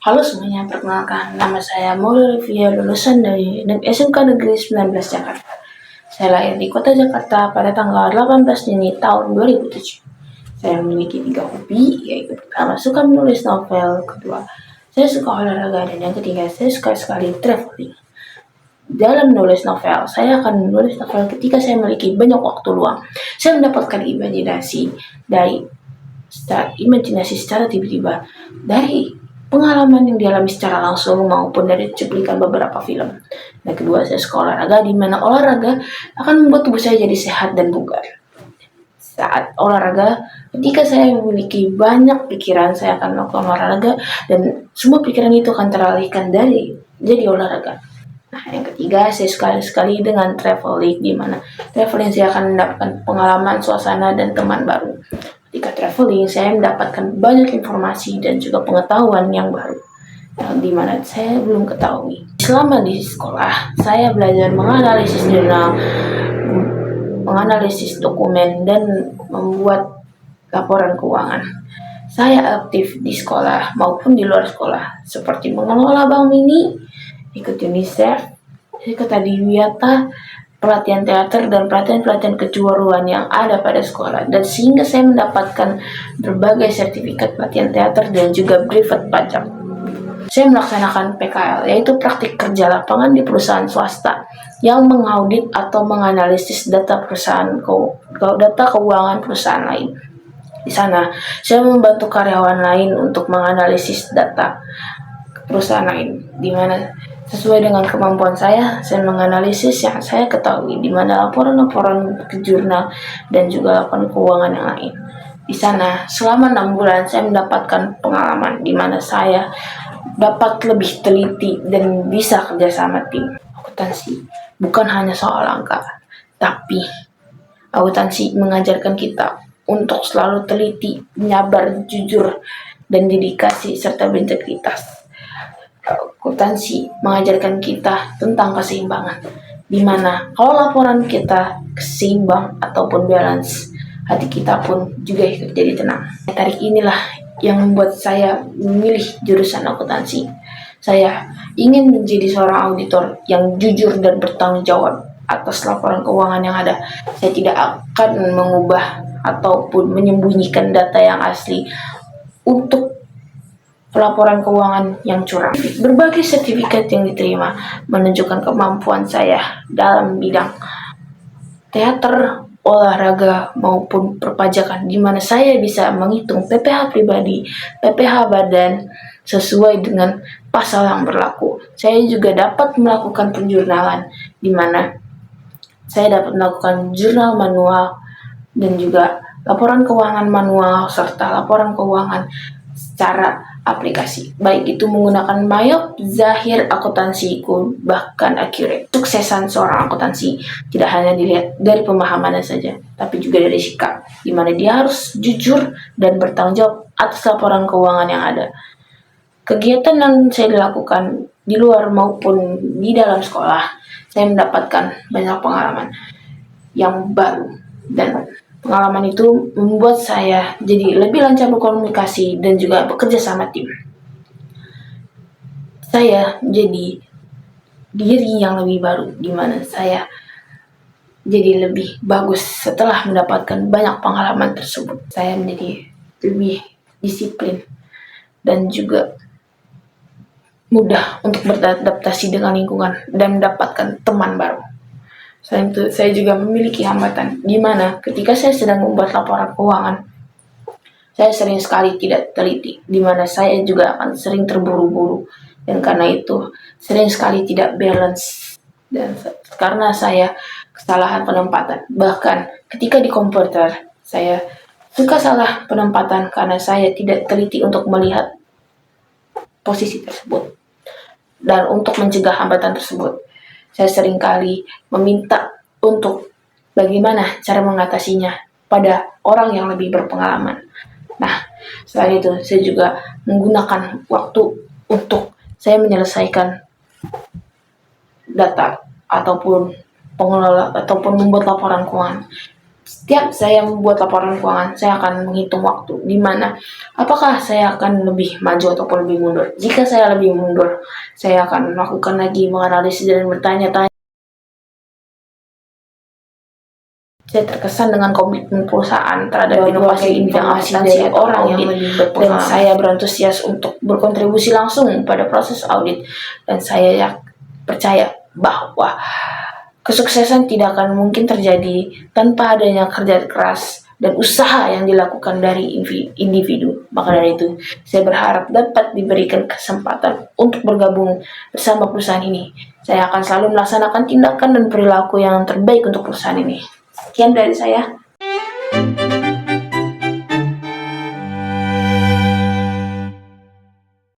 Halo semuanya, perkenalkan nama saya Maulil Rifia, lulusan dari SMK Negeri 19 Jakarta. Saya lahir di kota Jakarta pada tanggal 18 Juni tahun 2007. Saya memiliki 3 hobi, yaitu pertama suka menulis novel, kedua saya suka olahraga, dan yang ketiga saya suka sekali traveling. Dalam menulis novel, saya akan menulis novel ketika saya memiliki banyak waktu luang. Saya mendapatkan imajinasi secara tiba-tiba dari pengalaman yang dialami secara langsung maupun dari cuplikan beberapa film. Dan kedua, saya suka olahraga, di mana olahraga akan membuat tubuh saya jadi sehat dan bugar. Saat olahraga, ketika saya memiliki banyak pikiran, saya akan melakukan olahraga dan semua pikiran itu akan teralihkan dari jadi olahraga. Nah, yang ketiga, saya sekali-sekali dengan traveling, di mana traveling saya akan mendapatkan pengalaman, suasana, dan teman baru. Ketika traveling, saya mendapatkan banyak informasi dan juga pengetahuan yang baru, yang dimana saya belum ketahui. Selama di sekolah, saya belajar menganalisis jurnal, menganalisis dokumen, dan membuat laporan keuangan. Saya aktif di sekolah maupun di luar sekolah, seperti mengelola bank mini, ikut UNICEF, ikut Adiwiyata, pelatihan teater, dan pelatihan-pelatihan kejuaraan yang ada pada sekolah. Dan sehingga saya mendapatkan berbagai sertifikat pelatihan teater dan juga privat pajak. Saya melaksanakan PKL, yaitu praktik kerja lapangan di perusahaan swasta yang mengaudit atau menganalisis data data keuangan perusahaan lain. Di sana, saya membantu karyawan lain untuk menganalisis data perusahaan lain, di mana sesuai dengan kemampuan saya menganalisis yang saya ketahui, di mana laporan-laporan ke jurnal dan juga laporan keuangan yang lain. Di sana, selama 6 bulan saya mendapatkan pengalaman di mana saya dapat lebih teliti dan bisa kerjasama tim. Akuntansi bukan hanya soal angka, tapi akuntansi mengajarkan kita untuk selalu teliti, menyabar, jujur, dan dedikasi serta berintegritas. Akuntansi mengajarkan kita tentang keseimbangan, di mana kalau laporan kita seimbang ataupun balance, hati kita pun juga ikut jadi tenang. Tarik inilah yang membuat saya memilih jurusan akuntansi. Saya ingin menjadi seorang auditor yang jujur dan bertanggung jawab atas laporan keuangan yang ada. Saya tidak akan mengubah ataupun menyembunyikan data yang asli untuk pelaporan keuangan yang curang. Berbagai sertifikat yang diterima menunjukkan kemampuan saya dalam bidang teater, olahraga, maupun perpajakan, di mana saya bisa menghitung PPh pribadi, PPh badan, sesuai dengan pasal yang berlaku. Saya juga dapat melakukan penjurnalan, di mana saya dapat melakukan jurnal manual dan juga laporan keuangan manual serta laporan keuangan secara aplikasi, baik itu menggunakan Mayop, Zahir, akuntansiku, bahkan Accurate. Suksesan seorang akuntansi tidak hanya dilihat dari pemahamannya saja, tapi juga dari sikap, di mana dia harus jujur dan bertanggung jawab atas laporan keuangan yang ada. Kegiatan yang saya lakukan di luar maupun di dalam sekolah, saya mendapatkan banyak pengalaman yang baru, dan pengalaman itu membuat saya jadi lebih lancar berkomunikasi dan juga bekerja sama tim. Saya jadi diri yang lebih baru, di mana saya jadi lebih bagus setelah mendapatkan banyak pengalaman tersebut. Saya menjadi lebih disiplin dan juga mudah untuk beradaptasi dengan lingkungan dan mendapatkan teman baru. Selain itu, saya juga memiliki hambatan, di mana ketika saya sedang membuat laporan keuangan, saya sering sekali tidak teliti, di mana saya juga akan sering terburu-buru, dan karena itu sering sekali tidak balance, dan karena saya kesalahan penempatan. Bahkan ketika di komputer, saya suka salah penempatan karena saya tidak teliti untuk melihat posisi tersebut. Dan untuk mencegah hambatan tersebut, saya seringkali meminta untuk bagaimana cara mengatasinya pada orang yang lebih berpengalaman. Nah, selain itu, saya juga menggunakan waktu untuk saya menyelesaikan data ataupun pengelola ataupun membuat laporan keuangan. Setiap saya membuat laporan keuangan, saya akan menghitung waktu, di mana apakah saya akan lebih maju ataupun lebih mundur. Jika saya lebih mundur, saya akan melakukan lagi menganalisis dan bertanya-tanya. Saya terkesan dengan komitmen perusahaan terhadap inovasi di bidang akuntansi orang yang lebih berpengalaman. Dan saya berantusias untuk berkontribusi langsung pada proses audit. Dan saya percaya bahwa kesuksesan tidak akan mungkin terjadi tanpa adanya kerja keras dan usaha yang dilakukan dari individu. Maka dari itu, saya berharap dapat diberikan kesempatan untuk bergabung bersama perusahaan ini. Saya akan selalu melaksanakan tindakan dan perilaku yang terbaik untuk perusahaan ini. Sekian dari saya.